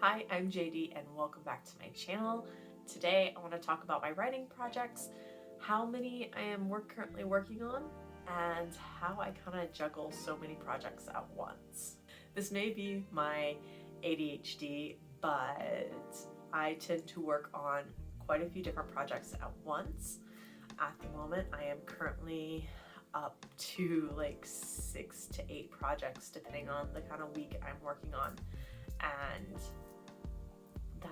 Hi, I'm JD and welcome back to my channel. Today I want to talk about my writing projects, how many I am currently working on, and how I kind of juggle so many projects at once. This may be my ADHD, but I tend to work on quite a few different projects at once. At the moment, I am currently up to like 6 to 8 projects depending on the kind of week I'm working on, and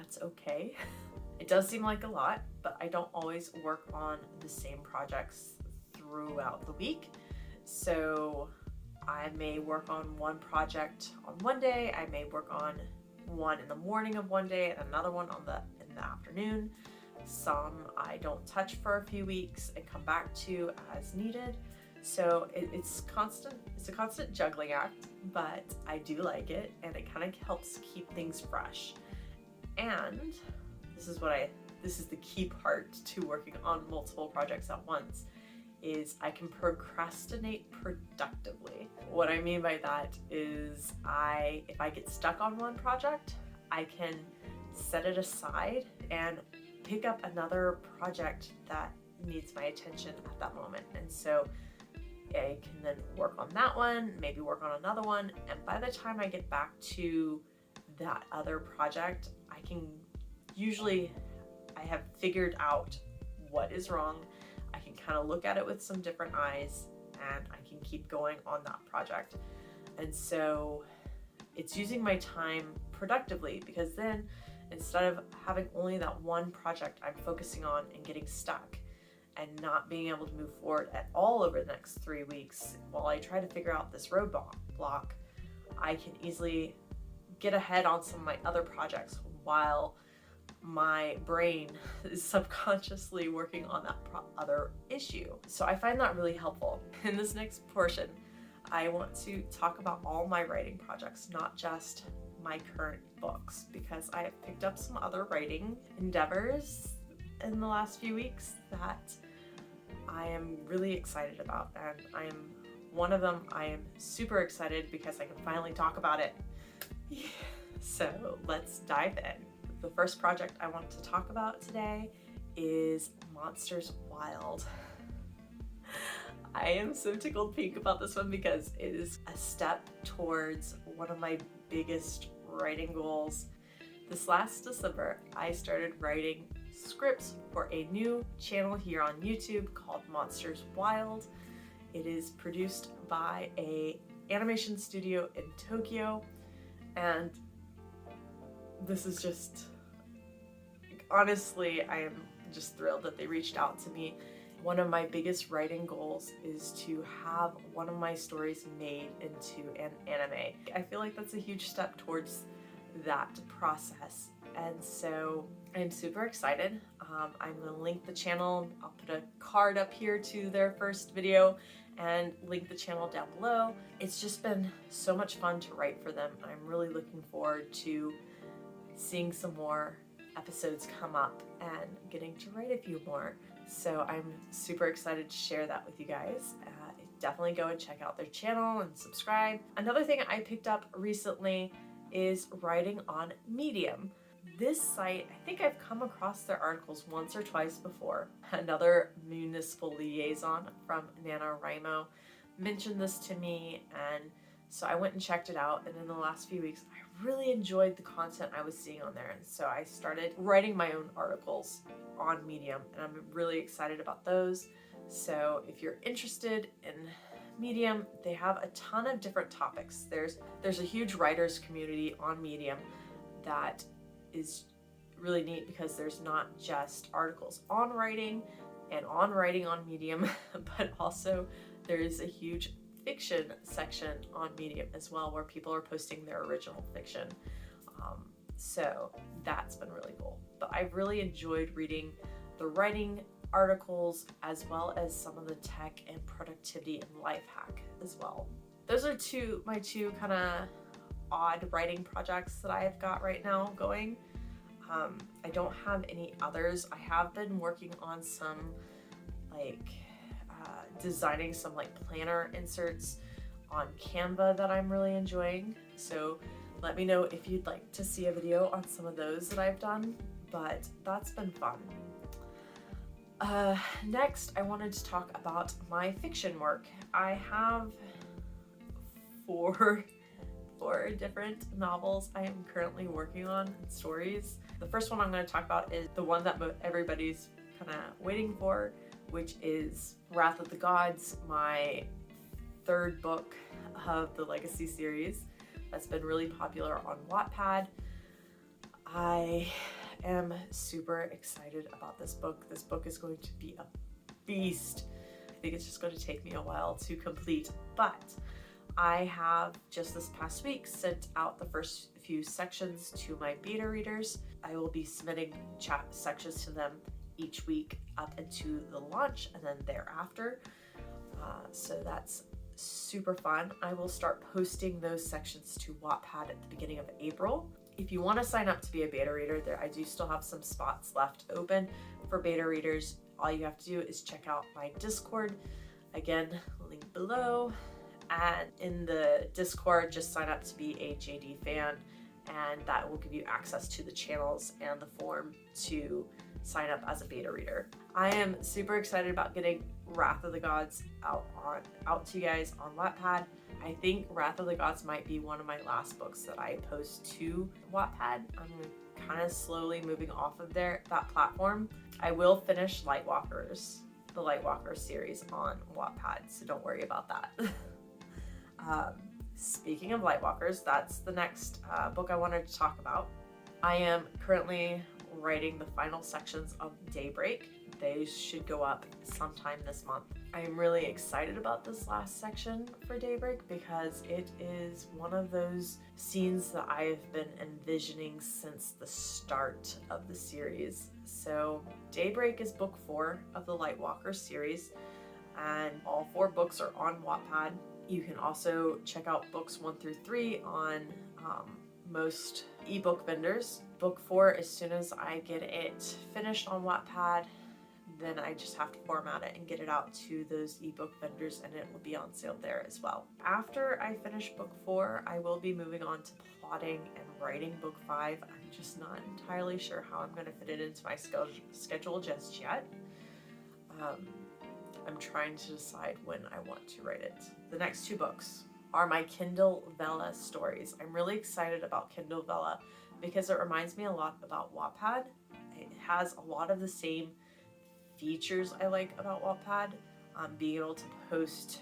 that's okay. It does seem like a lot, but I don't always work on the same projects throughout the week. So I may work on one project on one day, I may work on one in the morning of one day and another one in the afternoon. Some I don't touch for a few weeks and come back to as needed. So it's a constant juggling act, but I do like it and it kind of helps keep things fresh. And this is the key part to working on multiple projects at once, is I can procrastinate productively. What I mean by that is if I get stuck on one project, I can set it aside and pick up another project that needs my attention at that moment. And so I can then work on that one, maybe work on another one, and by the time I get back to that other project, I have figured out what is wrong. I can kind of look at it with some different eyes and I can keep going on that project. And so it's using my time productively, because then instead of having only that one project I'm focusing on and getting stuck and not being able to move forward at all over the next 3 weeks while I try to figure out this roadblock, I can easily get ahead on some of my other projects while my brain is subconsciously working on that other issue. So I find that really helpful. In this next portion, I want to talk about all my writing projects, not just my current books, because I have picked up some other writing endeavors in the last few weeks that I am really excited about, and one of them I am super excited because I can finally talk about it. So let's dive in. The first project I want to talk about today is Monsters Wild. I am so tickled pink about this one because it is a step towards one of my biggest writing goals. This last December, I started writing scripts for a new channel here on YouTube called Monsters Wild. It is produced by an animation studio in Tokyo, and this is just, honestly, I am just thrilled that they reached out to me. One of my biggest writing goals is to have one of my stories made into an anime. I feel like that's a huge step towards that process, and so I'm super excited. I'm going to link the channel. I'll put a card up here to their first video and link the channel down below. It's just been so much fun to write for them. I'm really looking forward to seeing some more episodes come up and getting to write a few more. So I'm super excited to share that with you guys. Definitely go and check out their channel and subscribe. Another thing I picked up recently is writing on Medium. This site, I think I've come across their articles once or twice before. Another municipal liaison from NaNoWriMo mentioned this to me, and so I went and checked it out, and in the last few weeks I really enjoyed the content I was seeing on there, and so I started writing my own articles on Medium, and I'm really excited about those. So if you're interested in Medium, they have a ton of different topics. There's a huge writers community on Medium that is really neat, because there's not just articles on writing and on writing on Medium, but also there is a huge fiction section on Medium as well, where people are posting their original fiction. So that's been really cool. But I've really enjoyed reading the writing articles as well as some of the tech and productivity and life hack as well. Those are my two kind of odd writing projects that I have got right now going. I don't have any others. I have been working on some designing some planner inserts on Canva that I'm really enjoying. So Let me know if you'd like to see a video on some of those that I've done, but that's been fun. Next, I wanted to talk about my fiction work. I have four different novels I am currently working on, stories. The first one I'm going to talk about is the one that everybody's kind of waiting for, which is Wrath of the Gods, my third book of the Legacy series that's been really popular on Wattpad. I am super excited about this book. This book is going to be a beast. I think it's just going to take me a while to complete, but I have just this past week sent out the first few sections to my beta readers. I will be submitting chat sections to them each week up into the launch and then thereafter. So that's super fun. I will start posting those sections to Wattpad at the beginning of April. If you want to sign up to be a beta reader, I do still have some spots left open for beta readers. All you have to do is check out my Discord. Again, link below. And in the Discord, just sign up to be a JD fan, and that will give you access to the channels and the form to sign up as a beta reader. I am super excited about getting Wrath of the Gods out to you guys on Wattpad. I think Wrath of the Gods might be one of my last books that I post to Wattpad. I'm kind of slowly moving off of that platform. I will finish Lightwalkers, the Lightwalkers series on Wattpad, so don't worry about that. Speaking of Lightwalkers, that's the next book I wanted to talk about. I am currently writing the final sections of Daybreak. They should go up sometime this month. I am really excited about this last section for Daybreak because it is one of those scenes that I have been envisioning since the start of the series. So Daybreak is book 4 of the Lightwalkers series, and all 4 books are on Wattpad. You can also check out books 1 through 3 on most ebook vendors. Book 4, as soon as I get it finished on Wattpad, then I just have to format it and get it out to those ebook vendors, and it will be on sale there as well. After I finish book 4, I will be moving on to plotting and writing book 5. I'm just not entirely sure how I'm going to fit it into my schedule just yet. I'm trying to decide when I want to write it. The next 2 books are my Kindle Vella stories. I'm really excited about Kindle Vella because it reminds me a lot about Wattpad. It has a lot of the same features I like about Wattpad. Being able to post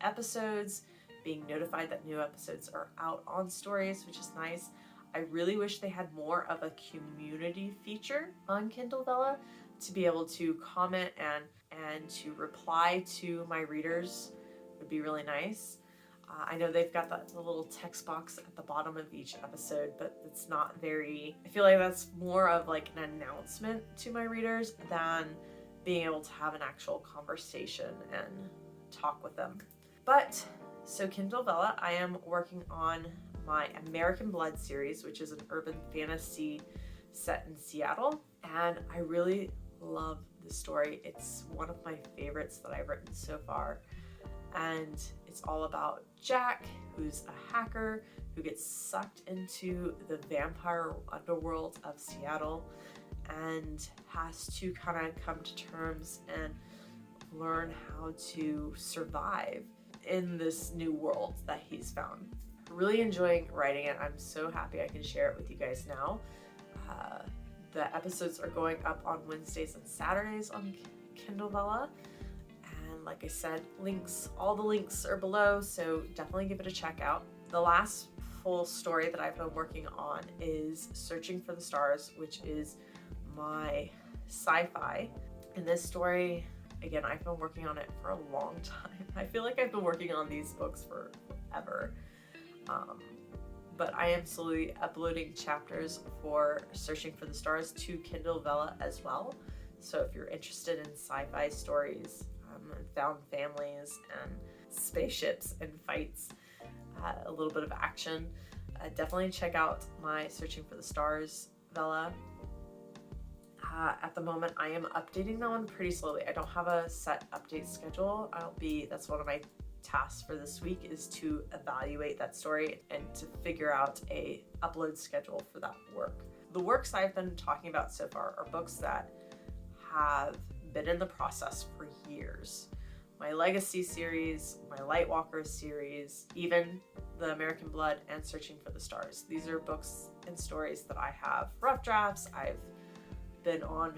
episodes, being notified that new episodes are out on stories, which is nice. I really wish they had more of a community feature on Kindle Vella to be able to comment and to reply to my readers would be really nice. I know they've got the little text box at the bottom of each episode, but it's not very, I feel like that's more of like an announcement to my readers than being able to have an actual conversation and talk with them. But, so Kindle Vella, I am working on my American Blood series, which is an urban fantasy set in Seattle, and I really love the story. It's one of my favorites that I've written so far, and it's all about Jack, who's a hacker who gets sucked into the vampire underworld of Seattle and has to kind of come to terms and learn how to survive in this new world that he's found. Really enjoying writing it. I'm so happy I can share it with you guys now. The episodes are going up on Wednesdays and Saturdays on Kindle Vella. And like I said, all the links are below, so definitely give it a check out. The last full story that I've been working on is Searching for the Stars, which is my sci-fi. And this story, again, I've been working on it for a long time. I feel like I've been working on these books forever. But I am slowly uploading chapters for Searching for the Stars to Kindle Vella as well. So if you're interested in sci-fi stories, and found families and spaceships and fights, a little bit of action, definitely check out my Searching for the Stars Vella. At the moment, I am updating that one pretty slowly. I don't have a set update schedule. That's one of my task for this week is to evaluate that story and to figure out a upload schedule for that work. The works I've been talking about so far are books that have been in the process for years. My Legacy series, my Lightwalker series, even the American Blood and Searching for the Stars. These are books and stories that I have rough drafts. I've been on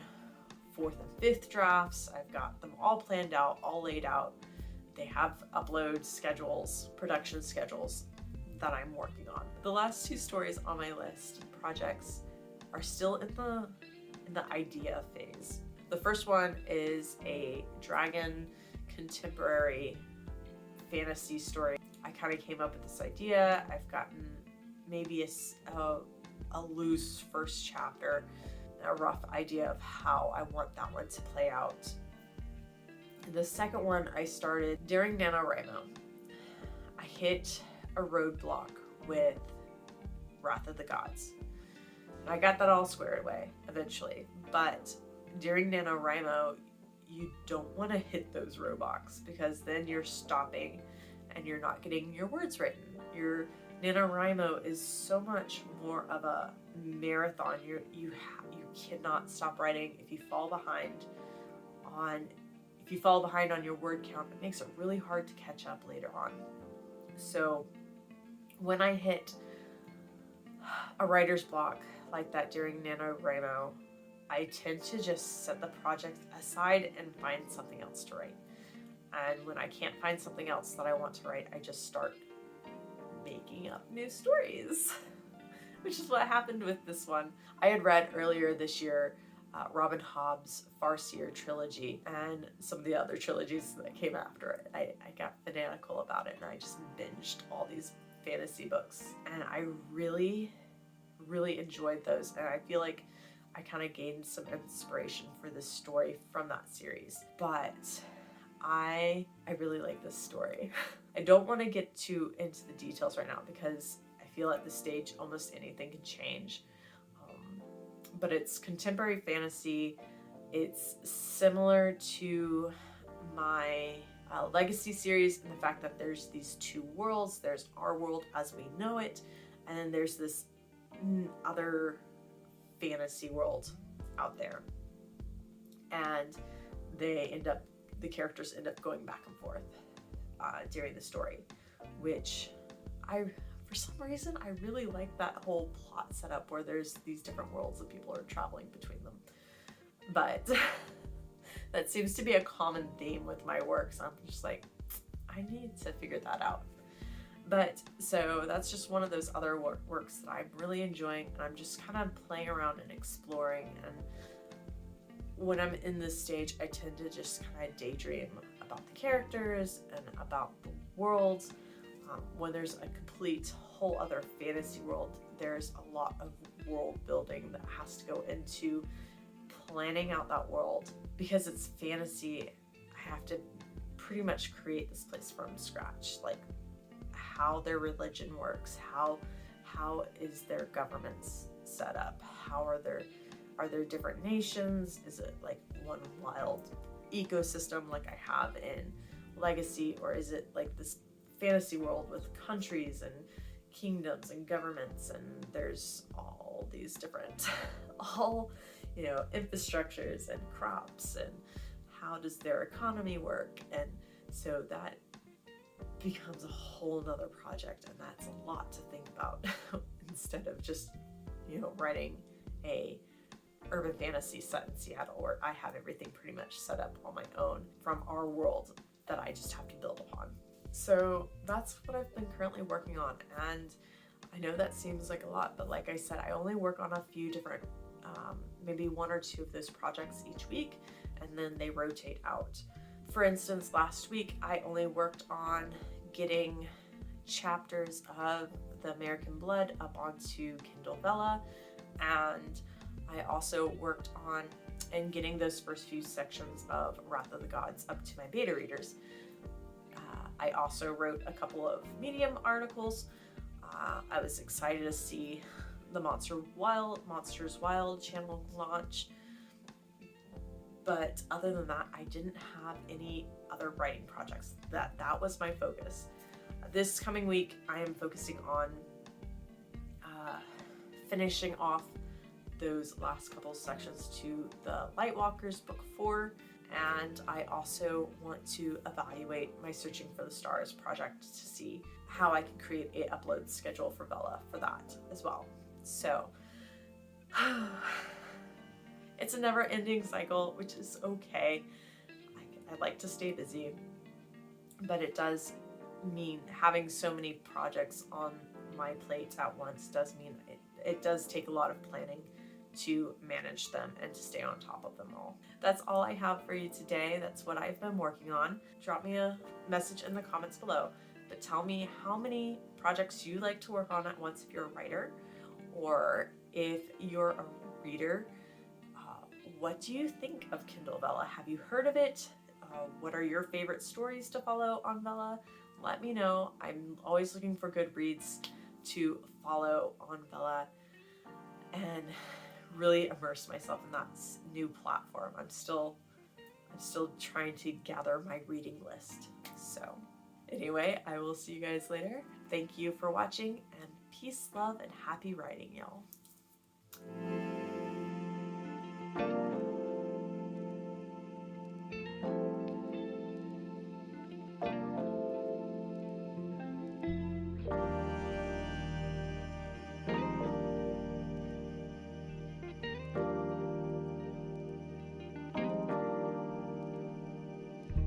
4th and 5th drafts. I've got them all planned out, all laid out. They have upload schedules, production schedules that I'm working on. The last 2 stories on my list, projects, are still in the idea phase. The first one is a dragon contemporary fantasy story. I kind of came up with this idea. I've gotten maybe a loose first chapter, a rough idea of how I want that one to play out. The second one I started during NaNoWriMo. I hit a roadblock with Wrath of the Gods. And I got that all squared away eventually, but during NaNoWriMo, you don't want to hit those roadblocks because then you're stopping and you're not getting your words written. Your NaNoWriMo is so much more of a marathon. You cannot stop writing. If you fall behind on your word count, it makes it really hard to catch up later on. So when I hit a writer's block like that during NaNoWriMo, I tend to just set the project aside and find something else to write. And when I can't find something else that I want to write, I just start making up new stories, which is what happened with this one. I had read earlier this year Robin Hobb's Farseer trilogy and some of the other trilogies that came after it. I got fanatical about it and I just binged all these fantasy books. And I really, really enjoyed those. And I feel like I kind of gained some inspiration for this story from that series. But I really like this story. I don't want to get too into the details right now because I feel at this stage almost anything can change. But it's contemporary fantasy. It's similar to my Legacy series in the fact that there's these 2 worlds. There's our world as we know it, and then there's this other fantasy world out there. And the characters end up going back and forth during the story, which for some reason, I really like that whole plot setup where there's these different worlds that people are traveling between them. But that seems to be a common theme with my work, so I'm just like, I need to figure that out. But so that's just one of those other works that I'm really enjoying, and I'm just kind of playing around and exploring. And when I'm in this stage, I tend to just kind of daydream about the characters and about the world. When there's a complete whole other fantasy world, there's a lot of world building that has to go into planning out that world. Because it's fantasy, I have to pretty much create this place from scratch, like how their religion works, how is their governments set up, are there different nations, is it like one wild ecosystem like I have in Legacy, or is it like this fantasy world with countries and kingdoms and governments, and there's all these different infrastructures and crops, and how does their economy work? And so that becomes a whole nother project, and that's a lot to think about instead of just writing a urban fantasy set in Seattle where I have everything pretty much set up on my own from our world that I just have to build upon. So that's what I've been currently working on, and I know that seems like a lot, but like I said, I only work on a few different, maybe 1 or 2 of those projects each week, and then they rotate out. For instance, last week I only worked on getting chapters of the American Blood up onto Kindle Vella, and I also worked on getting those first few sections of Wrath of the Gods up to my beta readers. I also wrote a couple of Medium articles. I was excited to see the Monsters Wild channel launch. But other than that, I didn't have any other writing projects. That was my focus. This coming week, I am focusing on finishing off those last couple sections to the Lightwalkers book 4, and I also want to evaluate my Searching for the Stars project to see how I can create a upload schedule for Vela for that as well. So it's a never-ending cycle, which is okay. I like to stay busy, but it does mean having so many projects on my plate at once does mean it does take a lot of planning to manage them and to stay on top of them all. That's all I have for you today. That's what I've been working on. Drop me a message in the comments below, but tell me how many projects you like to work on at once if you're a writer, or if you're a reader, what do you think of Kindle Vela? Have you heard of it? What are your favorite stories to follow on Vela? Let me know. I'm always looking for good reads to follow on Vela and really immerse myself in that new platform. I'm still trying to gather my reading list. So anyway, I will see you guys later. Thank you for watching, and peace, love, and happy writing, y'all.